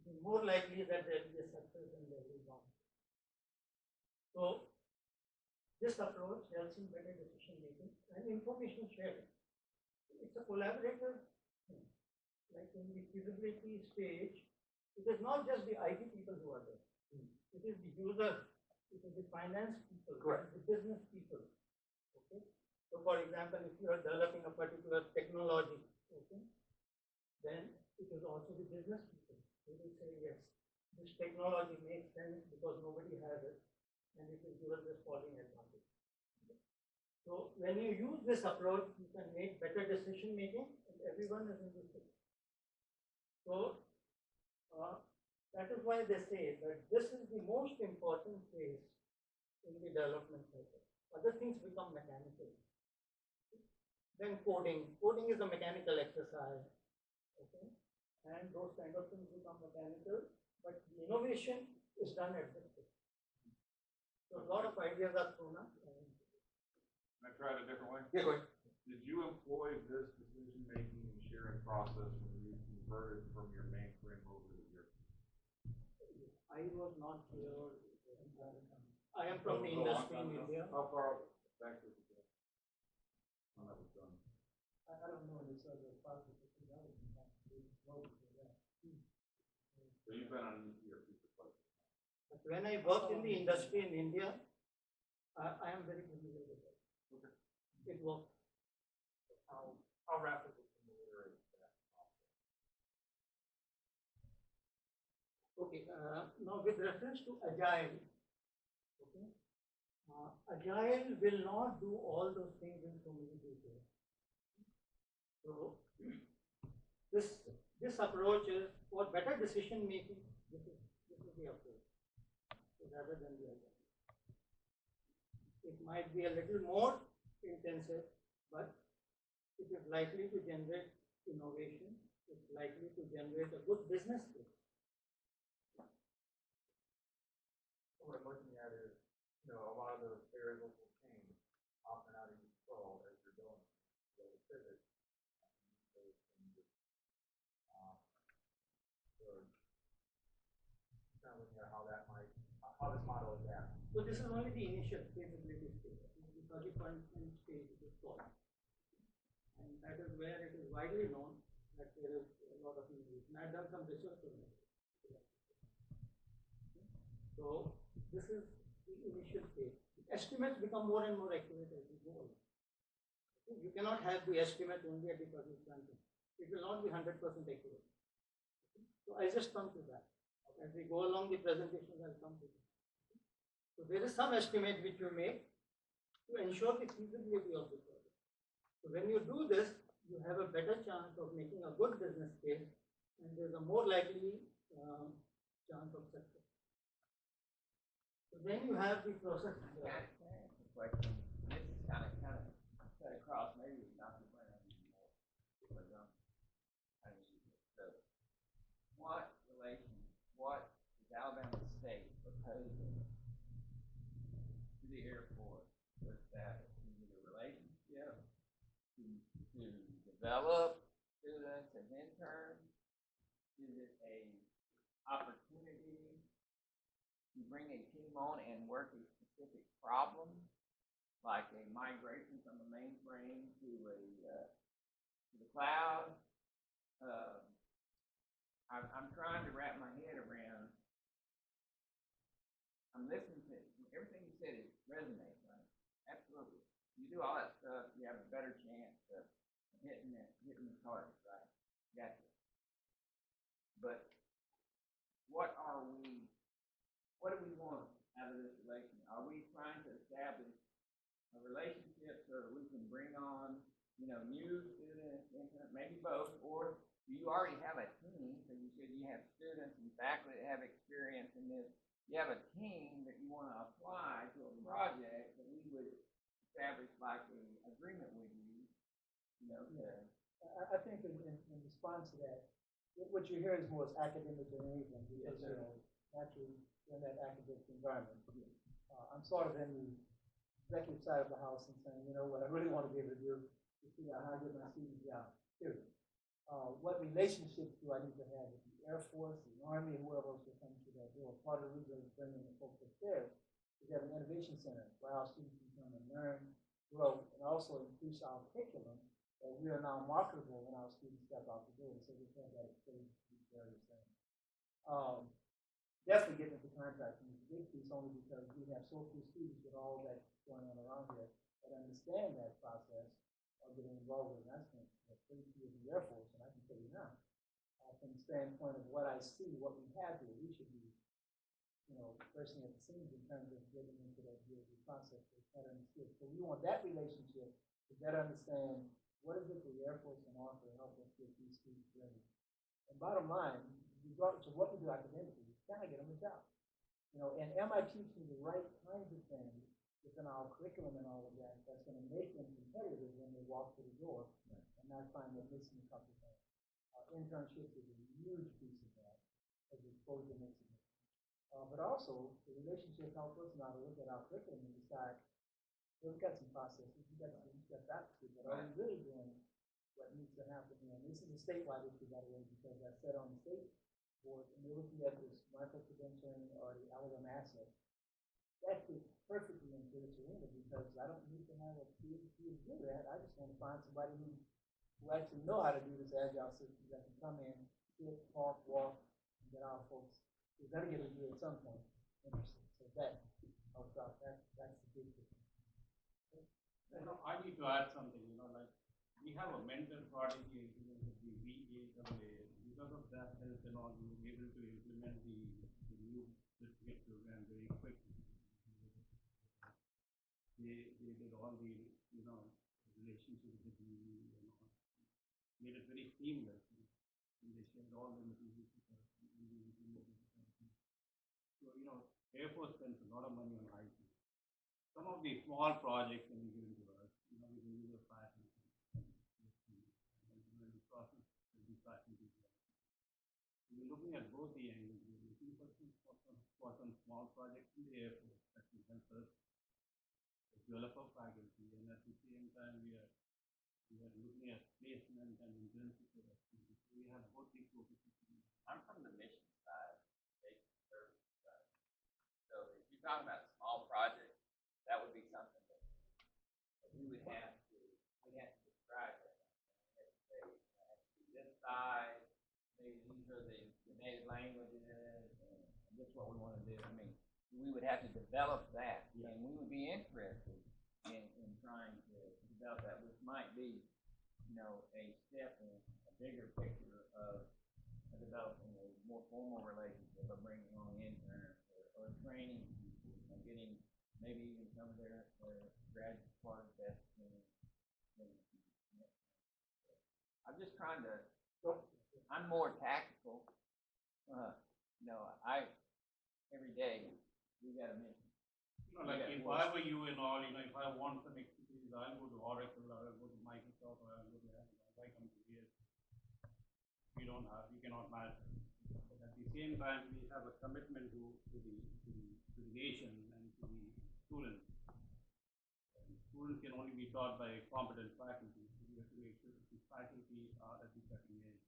it is more likely that there will be a success than there will not. So this approach helps in better decision making and information sharing. It's a collaborative thing. Like in the feasibility stage, it is not just the IT people who are there. It is the users, it is the finance people, correct, the business people. Okay. So for example, if you are developing a particular technology, okay, then it is also the business people. They will say, yes, this technology makes sense because nobody has it, and it will give us this falling advantage. So when you use this approach, you can make better decision making, and everyone is in this thing. So that is why they say that this is the most important phase in the development cycle. Other things become mechanical. Then coding. Coding is a mechanical exercise. Okay, and those kind of things become mechanical, but the innovation is done at this stage. So a lot of ideas are thrown up. Can I try it a different way? Yeah, go ahead. Did you employ this decision-making and sharing process when you converted from your mainframe over to your? I was not here. I am from the industry in India. How far back did you go when that was done? I don't know. It's a process of development. So you've been on ERP for quite some time. But when I worked in the industry in India, I am very familiar with it. Okay. It works. How rapidly can you iterate that process? Okay. Now with reference to Agile, okay, Agile will not do all those things in so many details. So this approach is for better decision making. This is the approach. So rather than the other, it might be a little more intensive, but it is likely to generate innovation. It's likely to generate a good business case. What I'm looking at is, a lot of those variables will change, often out of your control as you're going. So the pivot, those changes. So kind of looking at how this model adapts. So this is only the initial feasibility stage. The project funding stage is called. And that is where it is widely known that there is a lot of innovation. I've done some research on it. So this is the initial stage. Estimates become more and more accurate as you go along. You cannot have the estimate only at the project funding. It will not be 100% accurate. So I just come to that. As we go along the presentation, I'll come to that. So there is some estimate which you make to ensure the feasibility of the project. So when you do this, you have a better chance of making a good business case, and there's a more likely chance of success. So then you have the process. Question. This is kind of cut across, maybe not the plan anymore. What is Alabama State proposing to the Air Force to establish? Is it a relationship to develop students as interns? Is it a opportunity to bring a team on and work a specific problem, like a migration from a mainframe to the cloud? I'm trying to wrap my head around. I'm listening to everything you said. It resonates, right? Absolutely. You do all that stuff, you have a better chance of hitting the target, right? Gotcha. But what do we want out of this relation? Are we trying to establish a relationship so that we can bring on, new students, maybe both, or do you already have a team? So you said you have students and faculty that have experience in this. You have a team that you want to apply to a project that we would establish like an agreement with you. I think in response to that, what you hear is more academic than anything, because naturally in that academic environment. I'm sort of in the executive side of the house and saying, what I really want to be able to do is figure out how to get my students out. Period. What relationships do I need to have with Air Force, the Army, whoever else will come to that door. Part of the reason we're bringing the folks upstairs is we have an innovation center where our students can come and learn, grow, and also increase our curriculum. And we are now marketable when our students step out the door. So we have that exposure to these various things. Definitely getting into contracting is a big piece only because we have so few students with all that going on around here that understand that process of getting involved with it. That's been 30 years in the Air Force, and I can tell you now, from the standpoint of what I see, what we have here, we should be, bursting at the seams in terms of getting into that DoD process to better understand. So we want that relationship to better understand what is it the Air Force can offer to help us get these students ready. And bottom line, regardless of what we do academically, we kind of get them a job. And am I teaching the right kinds of things within our curriculum and all of that that's going to make them competitive when they walk through the door and not find they're missing a couple of things. Internships is a huge piece of that as exposure makes it. But also, the relationship helps us now to look at our curriculum and decide, we've got some processes, we've got faculty, but are we really doing what needs to happen here? And this is a statewide issue, by the way, because I said on the state board, and we're looking at this micro-credentialing or the Alabama asset. That fits perfectly into this arena because I don't need to have a PhD to do that. I just want to find somebody who actually know how to do this agile system that can come in, sit, talk, walk, and get our folks. We've got to get a view at some point. Interesting. So that helps out. That's the big thing. I need to add something, like we have a mentor prodigy in the BES. Because of that help and all, we were able to implement the new certificate program very quickly. They did all the, relationship with the made it very seamless. And they shared all the materials with us. So, Air Force spends a lot of money on IT. Some of the small projects can be given to us. We can use a patent and the process will be patented. We're looking at both the angles. We're looking for some small projects in the Air Force that will help us develop our faculty, and at the same time we are looking at placement and internship activities. We have both these focuses. I'm from the mission side, basic service side. So if you're talking about small projects, that would be something that we would have to describe that. We have to say, it has to be this size, maybe these are the native languages, and this is what we want to do. I mean, we would have to develop that, and we would be interested in trying to develop that, which might be, a step in a bigger picture of developing a more formal relationship of bringing on interns or training people, getting maybe even some of their graduate part invested in. I'm just trying to. I'm more tactical. Every day we got a mission. Like if I were you and all, if I want some expertise, I'll go to Oracle or I'll go to Microsoft or I'll go to Apple. I come to here. We cannot manage. But at the same time, we have a commitment to the nation and to the students. And students can only be taught by competent faculty. So we have to make sure that the faculty are at the cutting edge.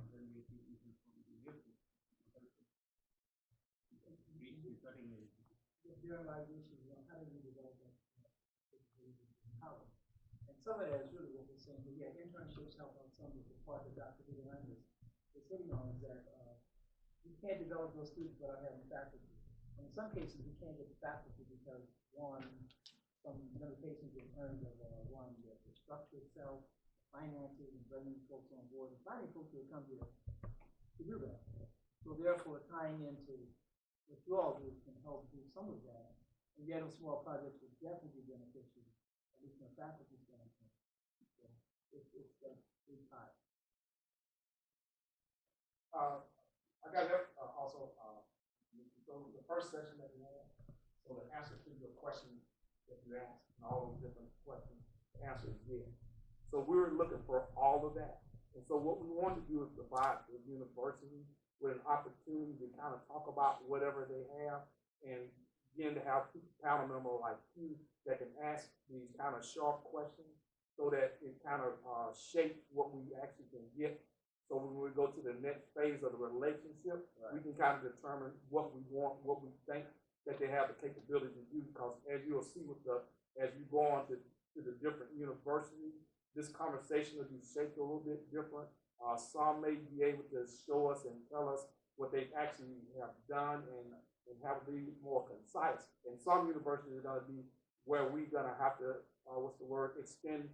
And then we see people from the Air Force reach the cutting edge. Generalization, how do you develop that power? And some of that is really what we're saying. Internships help out some of the part that Dr. Villanueva is hitting on is that you can't develop those students without having faculty. And in some cases, you can't get the faculty because, some limitations in terms of, the structure itself, finances, and bringing folks on board, and finding folks who will come here to do that. So therefore, tying into what you all do can help do some of that. And yet, small projects would definitely be beneficial, at least from a faculty standpoint. So it's that big pie. I got that also. So the first session that we had, so the answer to your question that you asked, and all those different questions, the answer is yes. So we're looking for all of that. And so what we want to do is provide the university with an opportunity to kind of talk about whatever they have, and again to have panel members like you that can ask these kind of sharp questions so that it kind of shapes what we actually can get So when we go to the next phase of the relationship, we can kind of determine what we want, what we think that they have the capability to do. Because as you'll see as you go on to the different universities, this conversation will be shaped a little bit different. Some may be able to show us and tell us what they actually have done and have to be more concise. And some universities are going to be where we're going to have to, extend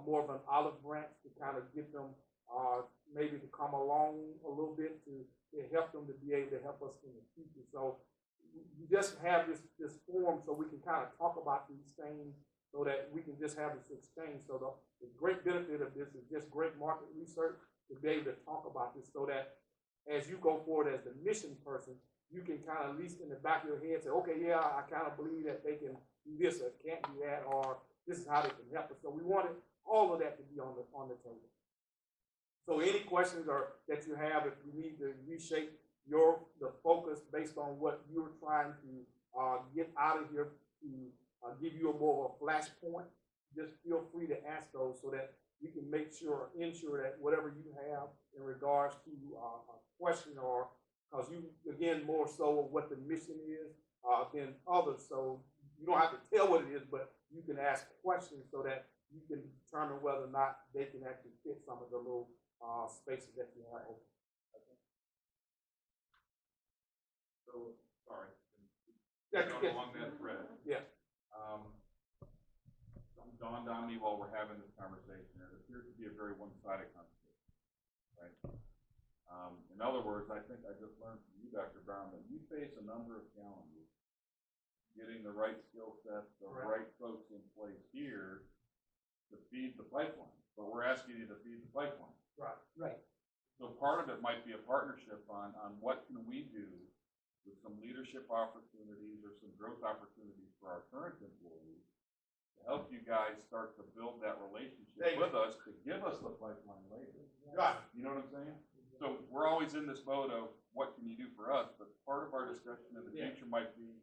more of an olive branch to kind of get them maybe to come along a little bit to help them to be able to help us in the future. So we just have this forum so we can kind of talk about these things so that we can just have this exchange. So the great benefit of this is just great market research to be able to talk about this so that as you go forward as the mission person, you can kind of at least in the back of your head say, okay, yeah, I kind of believe that they can do this or can't do that, or this is how they can help us. So we wanted all of that to be on the table. So any questions that you have, if you need to reshape the focus based on what you're trying to get out of here to give you a more of a flashpoint, just feel free to ask those so that we can ensure that whatever you have in regards to a question or because you, again, more so what the mission is than others. So you don't have to tell what it is, but you can ask questions so that you can determine whether or not they can actually fit some of the little spaces that you have open. Okay. So, sorry. Yeah, Along that thread. Yeah. Something dawned on me while we're having this conversation. It appears to be a very one-sided conversation, right? In other words, I think I just learned from you, Dr. Brown, that you face a number of challenges getting the right skill sets, the right folks in place here to feed the pipeline. But we're asking you to feed the pipeline. Right. So part of it might be a partnership on what can we do with some leadership opportunities or some growth opportunities for our current employees to help you guys start to build that relationship with us to give us the pipeline later. Right. You know what I'm saying? So we're always in this mode of what can you do for us, but part of our discussion in the future might be,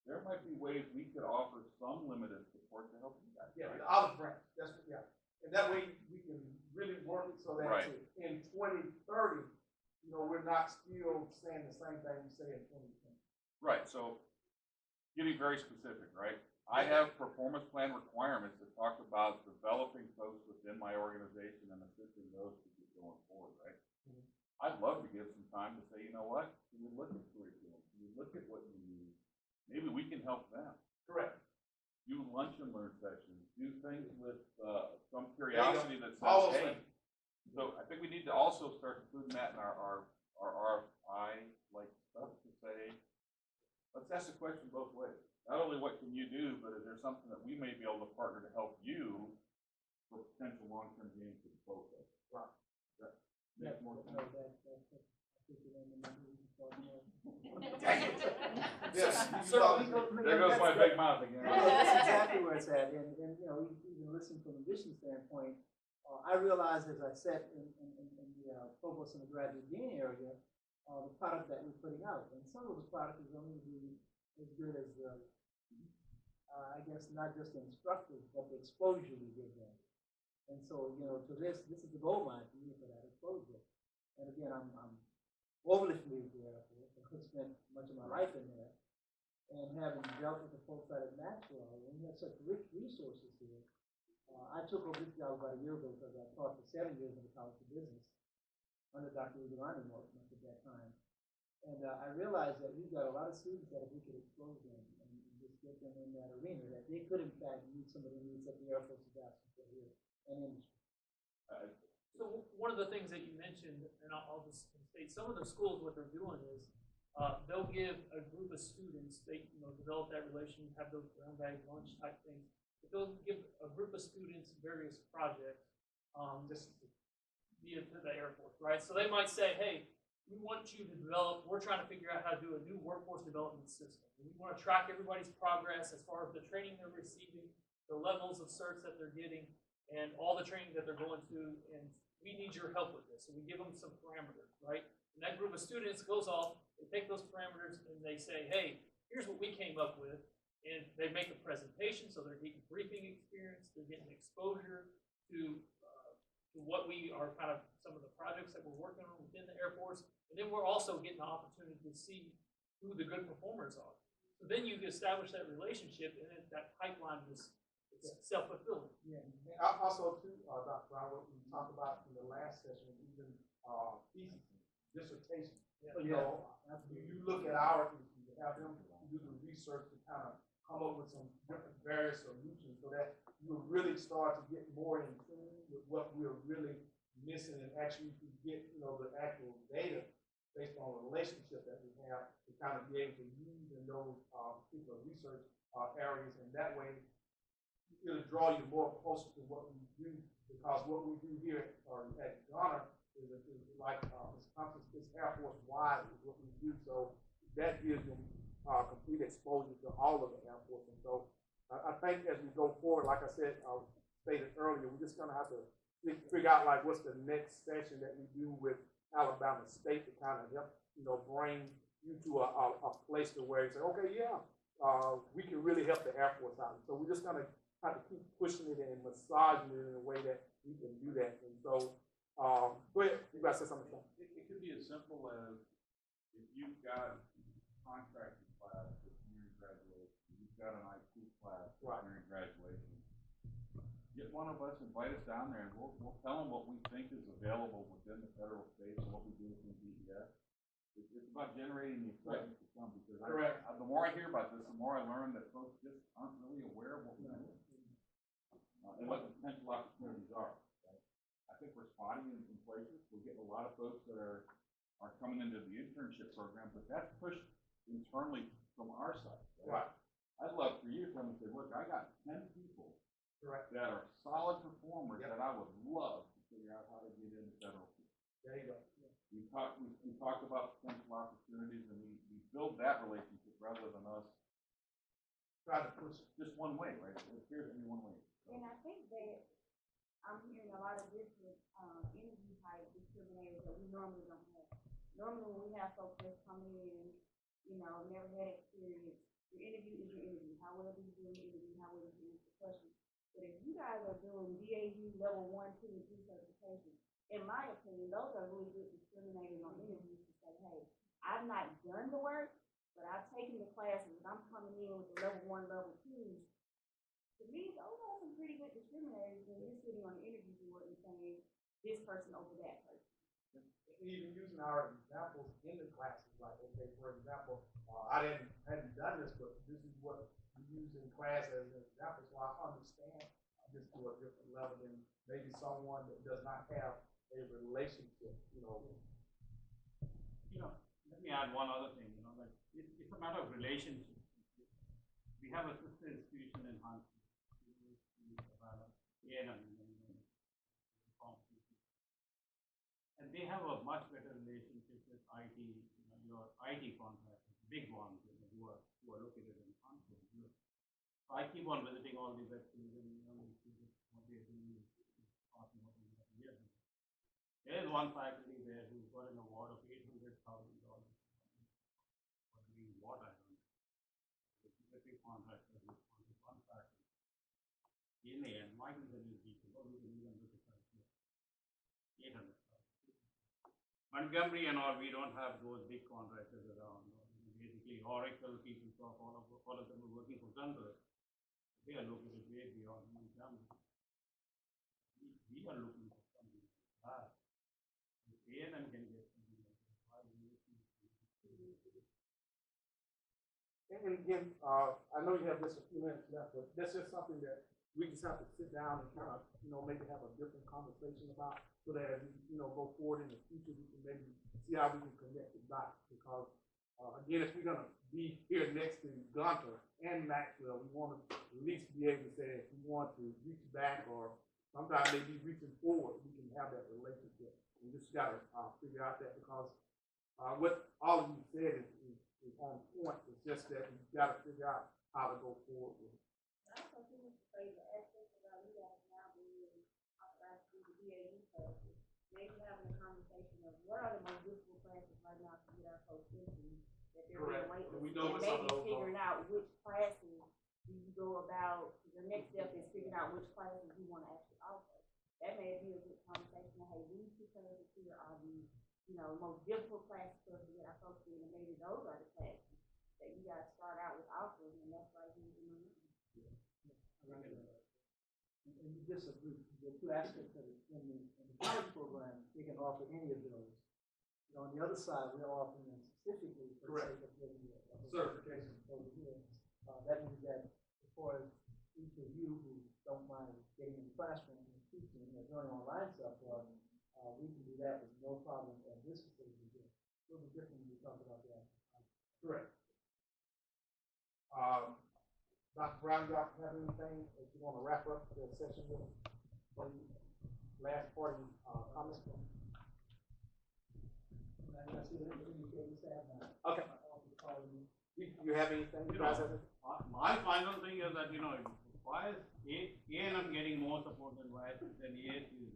there might be ways we could offer some limited support to help you guys. Yeah, right? the olive branch. And that way we can really work it so that in 2030, we're not still saying the same thing we say in 2020. Right. So getting very specific, right? I have performance plan requirements that talk about developing folks within my organization and assisting those to get going forward, right? I'd love to give some time to say, you know what? Can we look at curriculum? Can we look at what you need? Maybe we can help them. Correct. Do lunch and learn sessions. Do things with some curiosity that All says, those hey. So I think we need to also start including that in our RFI like stuff to say, let's ask the question both ways. Not only what can you do, but is there something that we may be able to partner to help you for potential long-term gains for both of us? Right. Makes more sense. Yes. So There goes my big mouth again. That's exactly where it's at. And even listening from a mission standpoint, I realized as I sat in the provost and the graduate dean area, the product that we're putting out. And some of those products is only as good as I guess not just the instructors, but the exposure we give them. And so, to this is the gold mine for me for that exposure. And again, I'm overly familiar with the airport. I've spent much of my life in there. And having dealt with the folks out at Maxwell, and we have such rich resources here. I took over this job about a year ago because I taught for 7 years in the College of Business under Dr. Ugarani much at that time. And I realized that we've got a lot of students that if we could expose them and just get them in that arena, that they could in fact meet some of the needs that the Air Force is asking for here and industry. So one of the things that you mentioned, and I'll just state, some of the schools, what they're doing is they'll give a group of students, they develop that relation, have those brown bag lunch type things. But they'll give a group of students various projects, just via the Air Force, right? So they might say, hey, we want you to develop, we're trying to figure out how to do a new workforce development system. And we want to track everybody's progress as far as the training they're receiving, the levels of certs that they're getting, and all the training that they're going through, and we need your help with this. So we give them some parameters, right? And that group of students goes off, they take those parameters, and they say, hey, here's what we came up with, and they make a presentation, so they're getting briefing experience, they're getting exposure to to what we are kind of some of the projects that we're working on within the Air Force. And then we're also getting the opportunity to see who the good performers are. So then you establish that relationship, and then that pipeline is self-fulfilling. Yeah, and also too, Dr. Brown, what we talked about in the last session, even thesis, dissertation. You know, you look at our thesis, you have them do the research to kind of come up with some different various solutions so that you really start to get more in tune with what we're really missing, and actually to get, you know, the actual data based on the relationship that we have to kind of be able to use in those particular research areas, and that way it'll draw you more closer to what we do, because what we do here at Ghana is like it's Air Force wide is what we do, so that gives them complete exposure to all of the Air Force. And so I think as we go forward, like I said, stated earlier, we're just going to have to figure out like what's the next session that we do with Alabama State to kind of help, you know, bring you to a place to where you say, okay, yeah, we can really help the Air Force out. So we're just going to have to keep pushing it and massaging it in a way that we can do that. And so, go ahead, you guys say something. It could be as simple as if you've got contracting class that's nearing graduation, you've got an IT class that's nearing graduation. Get one of us, invite us down there, and we'll tell them what we think is available within the federal space and what we do within BES. It's about generating the excitement to come, because the more I hear about this, the more I learn that folks just aren't really aware of what we're doing and what the potential opportunities are. Right? I think we're spotty in places. We're getting a lot of folks that are coming into the internship program, but that's pushed internally from our side. Right? I'd love for you to come and say, look, I got 10 people that are solid performers that I would love to figure out how to get into federal school. There you go. We talked about potential opportunities, and we build that relationship rather than us try to push it just one way, right? It appears to be one way. And I think that I'm hearing a lot of different interview type discriminators that we normally don't have. Normally when we have folks that's coming in, you know, never had experience, your interview is your interview. How well do you do an interview? How well do you answer questions? But if you guys are doing BAU level 1, 2, and 3 certifications, in my opinion, those are really good discriminators on interviews to say, hey, I've not done the work, but I've taken the classes and I'm coming in with the level 1, level 2. To me, those are some pretty good discriminators when you're sitting on the interview board and saying this person over that person. Even using our examples in the classes, like, okay, for example, I hadn't done this, but this is what we use in class as an example, so I understand this to a different level than maybe someone that does not have a relationship, you know. You know, let me add one other thing, you know, like it's a matter of relationship. We have a sister institution in Huntsville, and they have a much better relationship with IT, you know, your IT contractors, big ones, you know, who are located in Huntsville. So I keep on visiting all these activities, and you know, what they're doing is awesome. There is one faculty there who got an award of $800,000 for doing what I don't know. The big contractor who funded one faculty. In the end, why didn't they people? Well, we can even look at that. 800,000. Montgomery and all, we don't have those big contractors around. Basically, Oracle, PeopleSoft, all of them are working for Thunder. They are located way beyond Montgomery. We are looking for something like that. A&M can get something like that. And again, I know you have just a few minutes left, but that's just something that we just have to sit down and kind of, you know, maybe have a different conversation about, so that as we, you know, go forward in the future, we can maybe see how we can connect the dots. Because again, if we're gonna be here next to Gunter and Maxwell, we want to at least be able to say if we want to reach back, or sometimes maybe reaching forward, we can have that relationship. We just got to figure out that, because what all of you said is on point. It's just that we've got to figure out how to go forward with it. I also think it's the aspect about you guys now being authorized to do the BAU classes. Maybe having a conversation of what are the most difficult classes right now to get our folks into that they're being waiting. We know and maybe figuring out which classes do you go about. The next step is figuring out which classes you want to actually offer. that may be a good conversation. Hey, these two classes here are the, you know, most difficult classes for us to get our folks in, and maybe those are the classes that you guys start out with offering, and that's right here in the room. And you disagree, the two aspects of it, in the college program, they can offer any of those. You know, on the other side, we're offering them specifically for the sake of getting a certification over here. That means that as far as each of you who don't mind getting in the classroom and teaching or doing online stuff, we can do that with no problem at this facility here. A little bit different when we talk about that. Correct. Dr. Brown, you have anything that you want to wrap up the session with? Any last parting comments? Okay. You have anything? You guys have anything? My final thing is that, you know, why is A&M getting more support than ASU?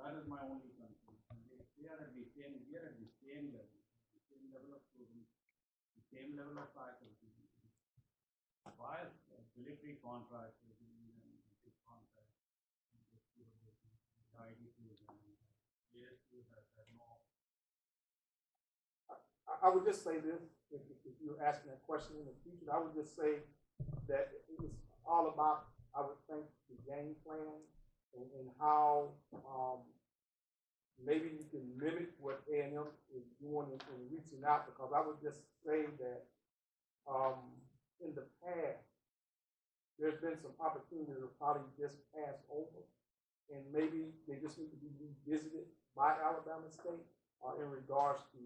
That is my only concern. We are at the same level, the same level of students, the same level of faculty. Why is military contracts contract? I would just say this, if you're asking that question in the future, I would just say that it's all about, I would think, the game plan and how maybe you can mimic what A&M is doing in reaching out, because I would just say that in the past, there's been some opportunities that probably just passed over, and maybe they just need to be revisited by Alabama State in regards to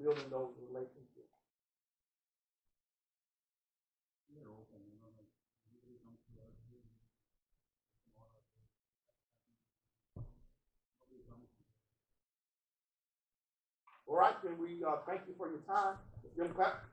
building those relationships. We're open, you know, like anybody comes to us, All right, then we thank you for your time. Jim Clapp.